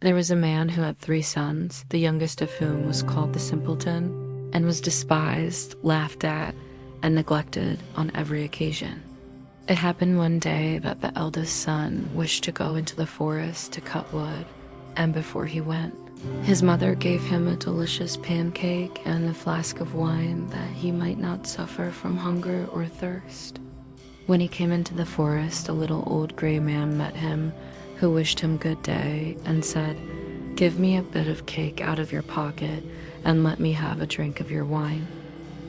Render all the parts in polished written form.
There was a man who had 3 sons, the youngest of whom was called the Simpleton, and was despised, laughed at, and neglected on every occasion. It happened one day that the eldest son wished to go into the forest to cut wood, and before he went, his mother gave him a delicious pancake and a flask of wine that he might not suffer from hunger or thirst. When he came into the forest, a little old gray man met him, who wished him good day and said, "Give me a bit of cake out of your pocket and let me have a drink of your wine.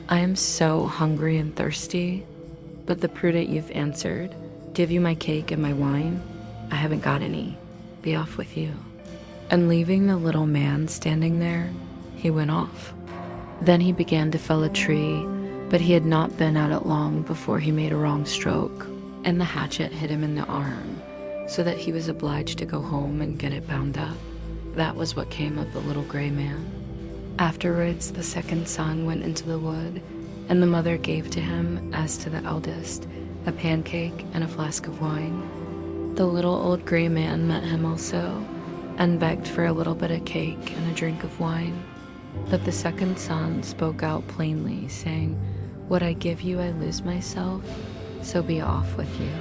I am so hungry and thirsty." But the prudent youth answered, "Give you my cake and my wine? I haven't got any. Be off with you." And leaving the little man standing there, he went off. Then he began to fell a tree, but he had not been at it long before he made a wrong stroke, and the hatchet hit him in the arm, so that he was obliged to go home and get it bound up. That was what came of the little gray man. Afterwards, the second son went into the wood, and the mother gave to him, as to the eldest, a pancake and a flask of wine. The little old gray man met him also, and begged for a little bit of cake and a drink of wine. But the second son spoke out plainly, saying, "What I give you I lose myself, so be off with you."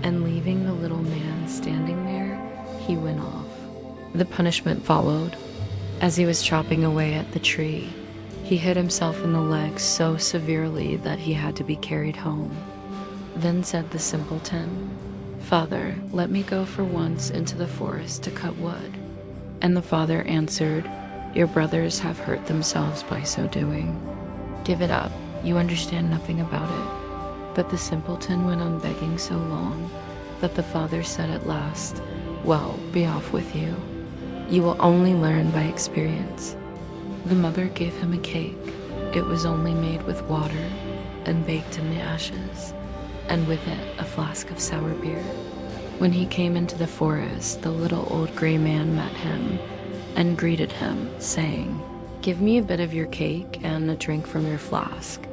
And leaving the little man standing there, he went off. The punishment followed. As he was chopping away at the tree, he hit himself in the leg so severely that he had to be carried home. Then said the simpleton, "Father, let me go for once into the forest to cut wood." And the father answered, "Your brothers have hurt themselves by so doing. Give it up, you understand nothing about it." But the simpleton went on begging so long that the father said at last, "Well, be off with you. You will only learn by experience." The mother gave him a cake. It was only made with water and baked in the ashes, and with it a flask of sour beer. When he came into the forest, the little old gray man met him and greeted him, saying, "Give me a bit of your cake and a drink from your flask.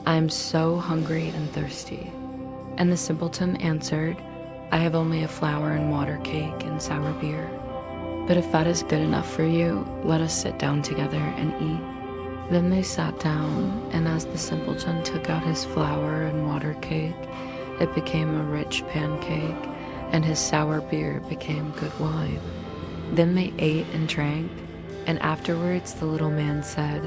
I am so hungry and thirsty." And the simpleton answered, "I have only a flour and water cake and sour beer. But if that is good enough for you, let us sit down together and eat." Then they sat down, and as the simpleton took out his flour and water cake, it became a rich pancake, and his sour beer became good wine. Then they ate and drank, and afterwards the little man said,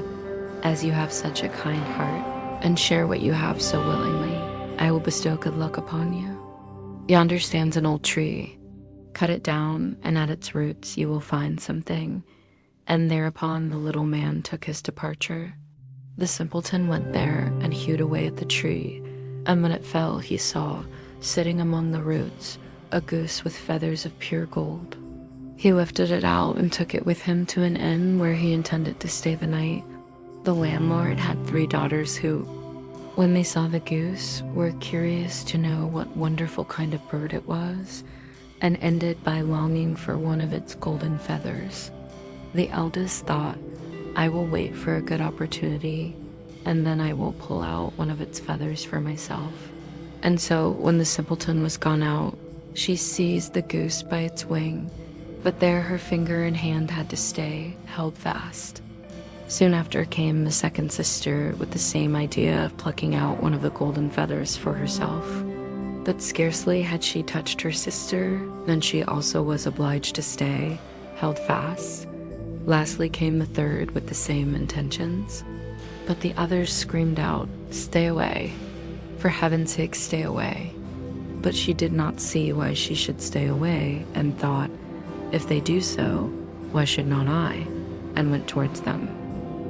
"As you have such a kind heart, and share what you have so willingly, I will bestow good luck upon you. Yonder stands an old tree. Cut it down, and at its roots you will find something." And thereupon the little man took his departure. The simpleton went there and hewed away at the tree, and when it fell he saw, sitting among the roots, a goose with feathers of pure gold. He lifted it out and took it with him to an inn where he intended to stay the night. The landlord had 3 daughters who, when they saw the goose, were curious to know what wonderful kind of bird it was, and ended by longing for one of its golden feathers. The eldest thought, "I will wait for a good opportunity, and then I will pull out one of its feathers for myself." And so, when the simpleton was gone out, she seized the goose by its wing, but there her finger and hand had to stay, held fast. Soon after came the second sister with the same idea of plucking out one of the golden feathers for herself. But scarcely had she touched her sister than she also was obliged to stay, held fast. Lastly came the third with the same intentions. But the others screamed out, "Stay away! For heaven's sake, stay away!" But she did not see why she should stay away, and thought, "If they do so, why should not I?" and went towards them.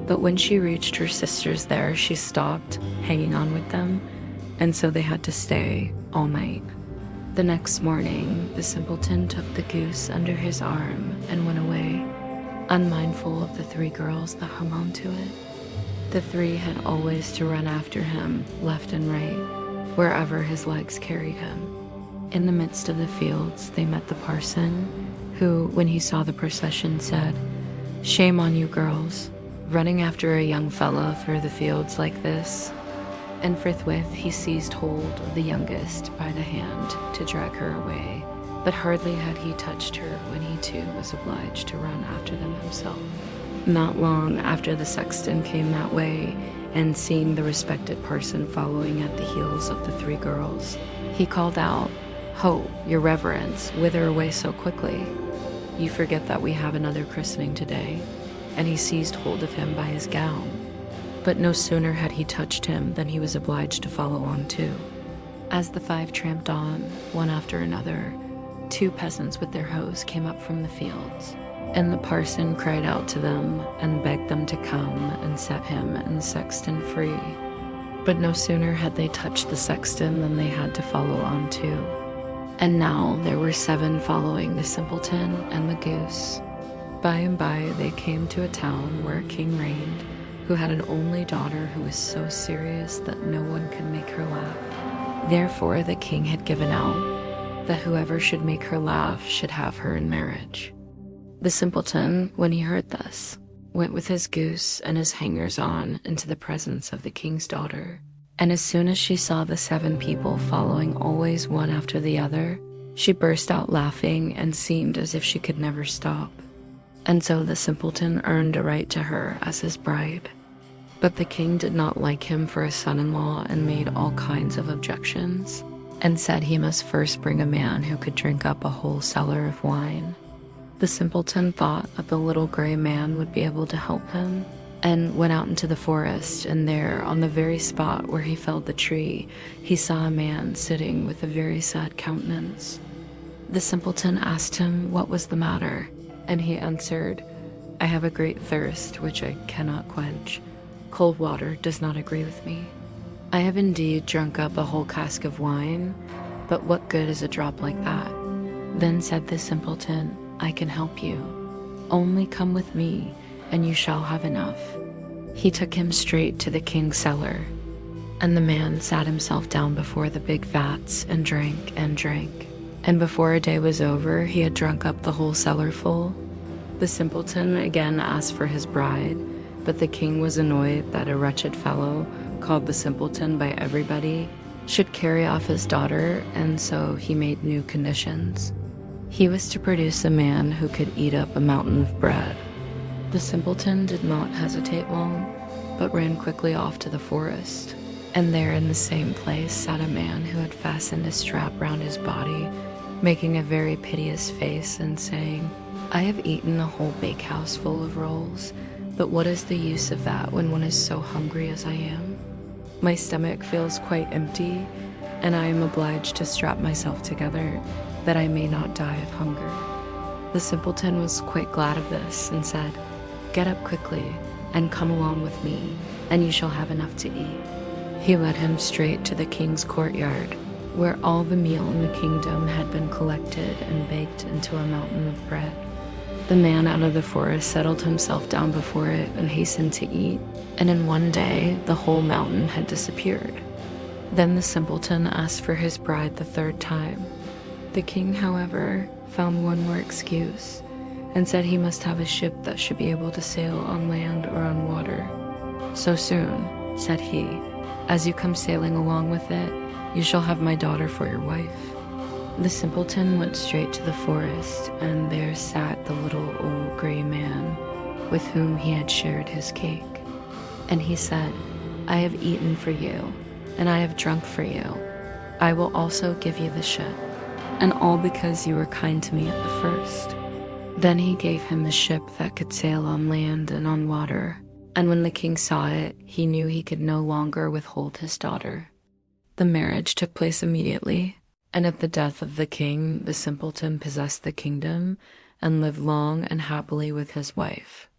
But when she reached her sisters there, she stopped, hanging on with them, and so they had to stay all night. The next morning, the simpleton took the goose under his arm and went away, unmindful of the 3 girls that hung on to it. The 3 had always to run after him, left and right, wherever his legs carried him. In the midst of the fields, they met the parson, who, when he saw the procession, said, "Shame on you girls, running after a young fellow through the fields like this." And forthwith he seized hold of the youngest by the hand to drag her away, But hardly had he touched her when he too was obliged to run after them himself. Not long after the sexton came that way, and seeing the respected parson following at the heels of the three girls, he called out, "Ho, your reverence, whither away so quickly? You forget that we have another christening today." And he seized hold of him by his gown. But no sooner had he touched him than he was obliged to follow on too. As the five tramped on, one after another, two peasants with their hoes came up from the fields, and the parson cried out to them and begged them to come and set him and the sexton free. But no sooner had they touched the sexton than they had to follow on too. And now there were 7 following the simpleton and the goose. By and by they came to a town where a king reigned, who had an only daughter who was so serious that no one could make her laugh. Therefore the king had given out that whoever should make her laugh should have her in marriage. The simpleton, when he heard this, went with his goose and his hangers-on into the presence of the king's daughter. And as soon as she saw the 7 people following always one after the other, she burst out laughing and seemed as if she could never stop. And so the simpleton earned a right to her as his bride. But the king did not like him for a son-in-law and made all kinds of objections, and said he must first bring a man who could drink up a whole cellar of wine. The simpleton thought that the little gray man would be able to help him, and went out into the forest, and there, on the very spot where he felled the tree, he saw a man sitting with a very sad countenance. The simpleton asked him what was the matter, and he answered, "I have a great thirst which I cannot quench. Cold water does not agree with me. I have indeed drunk up a whole cask of wine, but what good is a drop like that?" Then said the simpleton, "I can help you. Only come with me, and you shall have enough." He took him straight to the king's cellar, and the man sat himself down before the big vats and drank and drank. And before a day was over, he had drunk up the whole cellar full. The simpleton again asked for his bride, but the king was annoyed that a wretched fellow, called the simpleton by everybody, should carry off his daughter, and so he made new conditions. He was to produce a man who could eat up a mountain of bread. The simpleton did not hesitate long, but ran quickly off to the forest. And there in the same place sat a man who had fastened a strap round his body, making a very piteous face and saying, "I have eaten a whole bakehouse full of rolls, but what is the use of that when one is so hungry as I am? My stomach feels quite empty, and I am obliged to strap myself together, that I may not die of hunger." The simpleton was quite glad of this, and said, "Get up quickly, and come along with me, and you shall have enough to eat." He led him straight to the king's courtyard, where all the meal in the kingdom had been collected and baked into a mountain of bread. The man out of the forest settled himself down before it and hastened to eat, and in one day the whole mountain had disappeared. Then the simpleton asked for his bride the 3rd time. The king, however, found one more excuse, and said he must have a ship that should be able to sail on land or on water. "So soon," said he, "as you come sailing along with it, you shall have my daughter for your wife." The simpleton went straight to the forest, and there sat the little old gray man, with whom he had shared his cake. And he said, "I have eaten for you, and I have drunk for you. I will also give you the ship, and all because you were kind to me at the first." Then he gave him the ship that could sail on land and on water, and when the king saw it, he knew he could no longer withhold his daughter. The marriage took place immediately, and at the death of the king, the simpleton possessed the kingdom and lived long and happily with his wife.